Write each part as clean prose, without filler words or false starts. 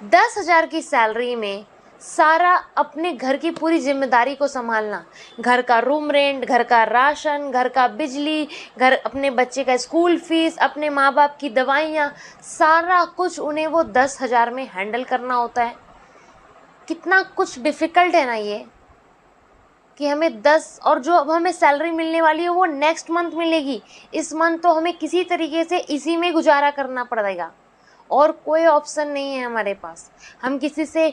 10,000 की सैलरी में सारा अपने घर की पूरी जिम्मेदारी को संभालना, घर का रूम रेंट, घर का राशन, घर का बिजली, घर अपने बच्चे का स्कूल फीस, अपने माँ बाप की दवाइयाँ, सारा कुछ उन्हें वो 10,000 में हैंडल करना होता है। कितना कुछ डिफ़िकल्ट है ना ये, कि हमें 10 और जो अब हमें सैलरी मिलने वाली है वो नेक्स्ट मंथ मिलेगी। इस मंथ तो हमें किसी तरीके से इसी में गुजारा करना पड़ेगा और कोई ऑप्शन नहीं है हमारे पास। हम किसी से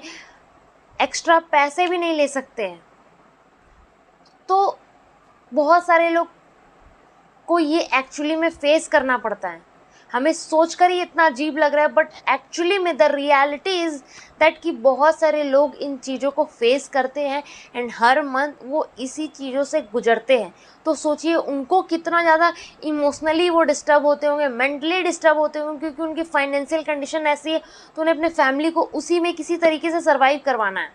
एक्स्ट्रा पैसे भी नहीं ले सकते हैं। तो बहुत सारे लोग को ये एक्चुअली में फेस करना पड़ता है। हमें सोचकर ही इतना अजीब लग रहा है, बट एक्चुअली में द रियलिटी इज़ दैट कि बहुत सारे लोग इन चीज़ों को फेस करते हैं एंड हर मंथ वो इसी चीज़ों से गुजरते हैं। तो सोचिए उनको कितना ज़्यादा इमोशनली वो डिस्टर्ब होते होंगे, मेंटली डिस्टर्ब होते होंगे, क्योंकि उनकी फाइनेंशियल कंडीशन ऐसी है, तो उन्हें अपने फैमिली को उसी में किसी तरीके से सर्वाइव करवाना है।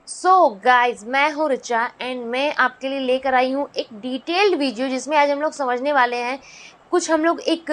सो गाइज, मैं हूँ रिचा एंड मैं आपके लिए लेकर आई हूँ एक डिटेल्ड वीडियो, जिसमें आज हम लोग समझने वाले हैं कुछ, हम लोग एक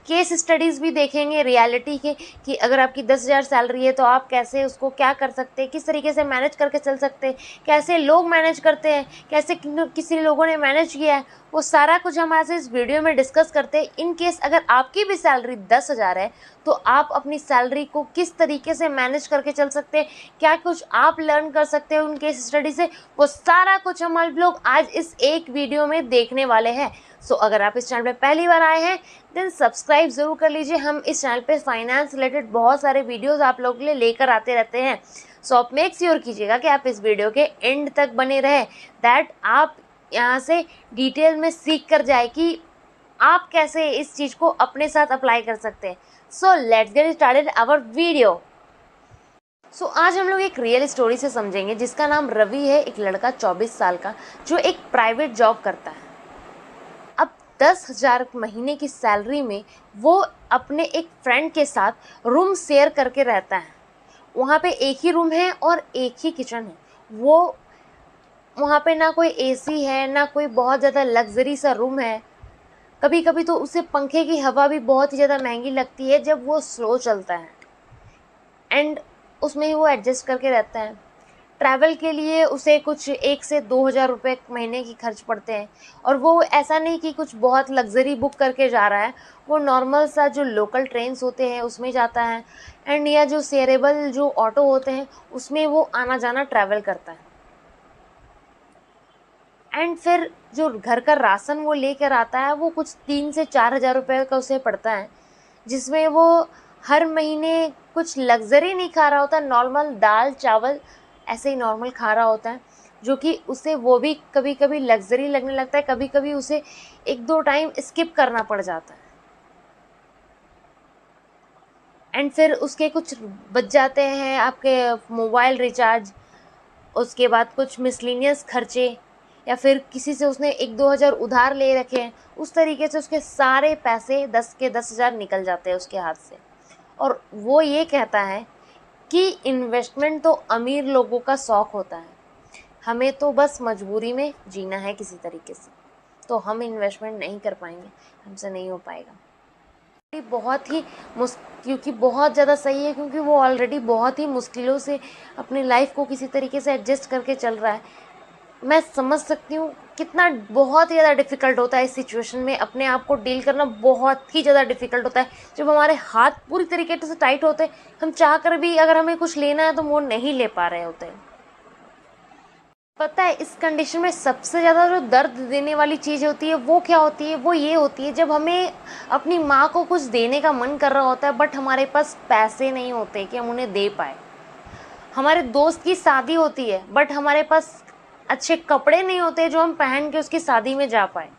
केस स्टडीज़ भी देखेंगे रियलिटी के, कि अगर आपकी 10,000 सैलरी है तो आप कैसे उसको क्या कर सकते हैं, किस तरीके से मैनेज करके चल सकते हैं, कैसे लोग मैनेज करते हैं, कैसे किसी लोगों ने मैनेज किया है, वो सारा कुछ हम आज इस वीडियो में डिस्कस करते हैं। इन केस अगर आपकी भी सैलरी 10,000 है तो आप अपनी सैलरी को किस तरीके से मैनेज करके चल सकते हैं, क्या कुछ आप लर्न कर सकते हैं उन केस स्टडी से, वो सारा कुछ हम लोग आज इस एक वीडियो में देखने वाले हैं। सो अगर आप इस चैनल पे पहली बार आए हैं देन सब्सक्राइब ज़रूर कर लीजिए। हम इस चैनल पे फाइनेंस रिलेटेड बहुत सारे वीडियोस आप लोगों के लिए लेकर आते रहते हैं। सो आप मेक श्योर कीजिएगा कि आप इस वीडियो के एंड तक बने रहें, दैट आप यहाँ से डिटेल में सीख कर जाए कि आप कैसे इस चीज़ को अपने साथ अप्लाई कर सकते हैं। So let's get started our video. So आज हम लोग एक रियल स्टोरी से समझेंगे, जिसका नाम रवि है, एक लड़का 24 साल का जो एक प्राइवेट जॉब करता है। अब 10,000 महीने की सैलरी में वो अपने एक फ्रेंड के साथ रूम शेयर करके रहता है। वहाँ पे एक ही रूम है और एक ही किचन है। वो वहाँ पे ना कोई एसी है, ना कोई बहुत ज़्यादा लग्जरी सा रूम है। कभी कभी तो उसे पंखे की हवा भी बहुत ही ज़्यादा महंगी लगती है जब वो स्लो चलता है, एंड उसमें ही वो एडजस्ट करके रहता है। ट्रैवल के लिए उसे कुछ 1 से 2,000 रुपये महीने की खर्च पड़ते हैं, और वो ऐसा नहीं कि कुछ बहुत लग्जरी बुक करके जा रहा है, वो नॉर्मल सा जो लोकल ट्रेन्स होते हैं उसमें जाता है, एंड या जो शेयरेबल जो ऑटो होते हैं उसमें वो आना जाना ट्रैवल करता है। एंड फिर जो घर का राशन वो लेकर आता है वो कुछ 3 से 4,000 रुपये का उसे पड़ता है, जिसमें वो हर महीने कुछ लग्जरी नहीं खा रहा होता, नॉर्मल दाल चावल ऐसे ही नॉर्मल खा रहा होता है, जो कि उसे वो भी कभी कभी लग्जरी लगने लगता है, कभी कभी उसे 1-2 टाइम स्किप करना पड़ जाता है। एंड फिर उसके कुछ बच जाते हैं आपके मोबाइल रिचार्ज, उसके बाद कुछ मिसलिनियस खर्चे, या फिर किसी से उसने 1-2 हज़ार उधार ले रखे हैं, उस तरीके से उसके सारे पैसे 10 के 10,000 निकल जाते हैं उसके हाथ से। और वो ये कहता है कि इन्वेस्टमेंट तो अमीर लोगों का शौक़ होता है, हमें तो बस मजबूरी में जीना है किसी तरीके से, तो हम इन्वेस्टमेंट नहीं कर पाएंगे, हमसे नहीं हो पाएगा। बहुत ही क्योंकि बहुत ज़्यादा सही है, क्योंकि वो ऑलरेडी बहुत ही मुश्किलों से अपनी लाइफ को किसी तरीके से एडजस्ट करके चल रहा है। मैं समझ सकती हूँ कितना बहुत ही ज़्यादा डिफ़िकल्ट होता है इस सिचुएशन में अपने आप को डील करना, बहुत ही ज़्यादा डिफ़िकल्ट होता है जब हमारे हाथ पूरी तरीके से टाइट होते हैं, हम चाह कर भी अगर हमें कुछ लेना है तो वो नहीं ले पा रहे होते हैं। पता है इस कंडीशन में सबसे ज़्यादा जो दर्द देने वाली चीज़ होती है वो क्या होती है, वो ये होती है जब हमें अपनी माँ को कुछ देने का मन कर रहा होता है, बट हमारे पास पैसे नहीं होते कि हम उन्हें दे पाए। हमारे दोस्त की शादी होती है बट हमारे पास अच्छे कपड़े नहीं होते जो हम पहन के उसकी शादी में जा पाए।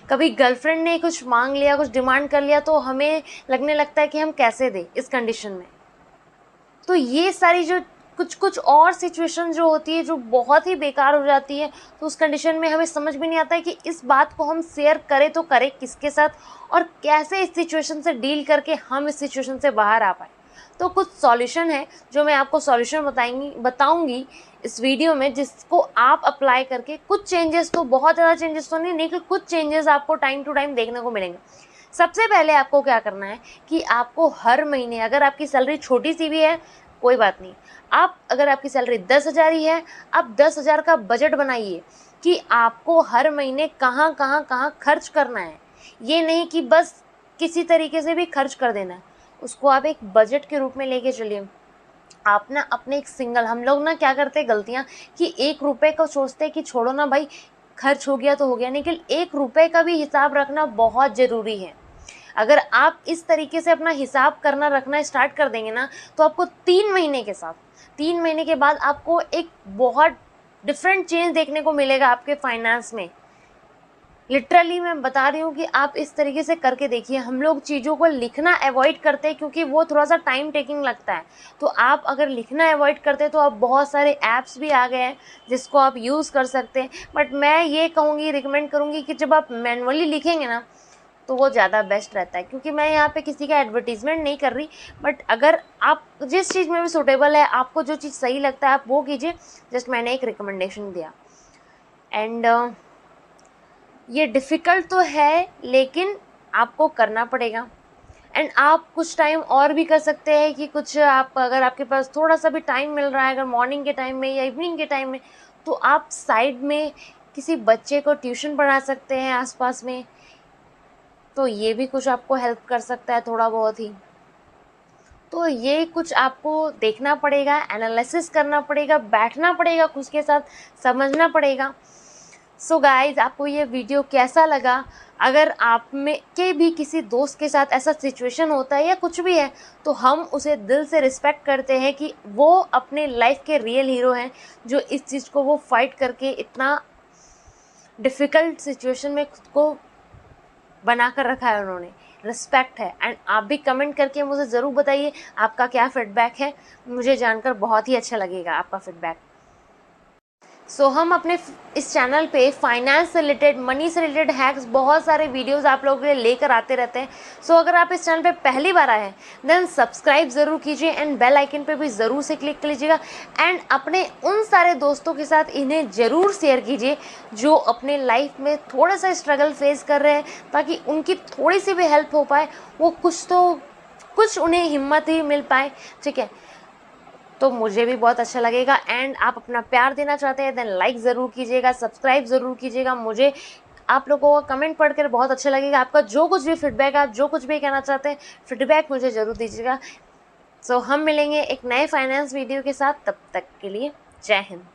कभी गर्लफ्रेंड ने कुछ मांग लिया, कुछ डिमांड कर लिया, तो हमें लगने लगता है कि हम कैसे दें इस कंडीशन में। तो ये सारी जो कुछ कुछ और सिचुएशन जो होती है जो बहुत ही बेकार हो जाती है, तो उस कंडीशन में हमें समझ भी नहीं आता है कि इस बात को हम शेयर करें तो करें किसके साथ, और कैसे इस सिचुएशन से डील करके हम इस सिचुएशन से बाहर आ पाए। तो कुछ सॉल्यूशन है जो मैं आपको सॉल्यूशन बताऊंगी इस वीडियो में, जिसको आप अप्लाई करके कुछ चेंजेस, तो बहुत ज़्यादा चेंजेस तो नहीं, लेकिन कुछ चेंजेस आपको टाइम टू टाइम देखने को मिलेंगे। सबसे पहले आपको क्या करना है कि आपको हर महीने, अगर आपकी सैलरी छोटी सी भी है कोई बात नहीं, अगर आपकी सैलरी 10,000 ही है, आप 10,000 का बजट बनाइए कि आपको हर महीने कहाँ खर्च करना है। ये नहीं कि बस किसी तरीके से भी खर्च कर देना है, उसको आप एक बजट के रूप में लेके चलिए। आप ना अपने एक सिंगल, हम लोग ना क्या करते हैं गलतियाँ कि 1 रुपये को सोचते हैं कि छोड़ो ना भाई, खर्च हो गया तो हो गया, लेकिन 1 रुपये का भी हिसाब रखना बहुत ज़रूरी है। अगर आप इस तरीके से अपना हिसाब करना रखना स्टार्ट कर देंगे ना, तो आपको 3 महीने के बाद आपको एक बहुत डिफरेंट चेंज देखने को मिलेगा आपके फाइनेंस में। लिटरली मैं बता रही हूँ कि आप इस तरीके से करके देखिए। हम लोग चीज़ों को लिखना अवॉइड करते हैं क्योंकि वो थोड़ा सा टाइम टेकिंग लगता है। तो आप अगर लिखना अवॉइड करते हैं तो आप, बहुत सारे ऐप्स भी आ गए हैं जिसको आप यूज़ कर सकते हैं। बट मैं ये कहूँगी, रिकमेंड करूँगी कि जब आप मैनुअली लिखेंगे ना तो वो ज़्यादा बेस्ट रहता है। क्योंकि मैं यहाँ पे किसी का एडवर्टीज़मेंट नहीं कर रही, बट अगर आप जिस चीज़ में भी सूटेबल है, आपको जो चीज़ सही लगता है आप वो कीजिए। जस्ट मैंने एक रिकमेंडेशन दिया। एंड ये डिफ़िकल्ट तो है लेकिन आपको करना पड़ेगा। एंड आप कुछ टाइम और भी कर सकते हैं कि कुछ आप, अगर आपके पास थोड़ा सा भी टाइम मिल रहा है, अगर मॉर्निंग के टाइम में या इवनिंग के टाइम में, तो आप साइड में किसी बच्चे को ट्यूशन पढ़ा सकते हैं आसपास में। तो ये भी कुछ आपको हेल्प कर सकता है थोड़ा बहुत ही। तो ये कुछ आपको देखना पड़ेगा, एनालिसिस करना पड़ेगा, बैठना पड़ेगा खुद के साथ, समझना पड़ेगा। सो गाइज, आपको ये वीडियो कैसा लगा? अगर आप में के भी किसी दोस्त के साथ ऐसा सिचुएशन होता है या कुछ भी है, तो हम उसे दिल से रिस्पेक्ट करते हैं कि वो अपने लाइफ के रियल हीरो हैं, जो इस चीज़ को वो फाइट करके इतना डिफ़िकल्ट सिचुएशन में खुद को बना कर रखा है उन्होंने। रिस्पेक्ट है। एंड आप भी कमेंट करके मुझे ज़रूर बताइए आपका क्या फ़ीडबैक है। मुझे जानकर बहुत ही अच्छा लगेगा आपका फ़ीडबैक। सो हम अपने इस चैनल पे फाइनेंस से रिलेटेड, मनी से रिलेटेड हैक्स, बहुत सारे वीडियोस आप लोगों के लिए लेकर आते रहते हैं। सो अगर आप इस चैनल पे पहली बार आए हैं देन सब्सक्राइब ज़रूर कीजिए एंड बेल आइकन पे भी ज़रूर से क्लिक कर लीजिएगा। एंड अपने उन सारे दोस्तों के साथ इन्हें ज़रूर शेयर कीजिए जो अपने लाइफ में थोड़ा सा स्ट्रगल फेस कर रहे हैं, ताकि उनकी थोड़ी सी भी हेल्प हो पाए, वो कुछ उन्हें हिम्मत ही मिल पाए। ठीक है, तो मुझे भी बहुत अच्छा लगेगा। एंड आप अपना प्यार देना चाहते हैं देन लाइक ज़रूर कीजिएगा, सब्सक्राइब ज़रूर कीजिएगा। मुझे आप लोगों का कमेंट पढ़कर बहुत अच्छा लगेगा। आपका जो कुछ भी फीडबैक, आप जो कुछ भी कहना चाहते हैं, फीडबैक मुझे ज़रूर दीजिएगा। सो हम मिलेंगे एक नए फाइनेंस वीडियो के साथ। तब तक के लिए जय हिंद।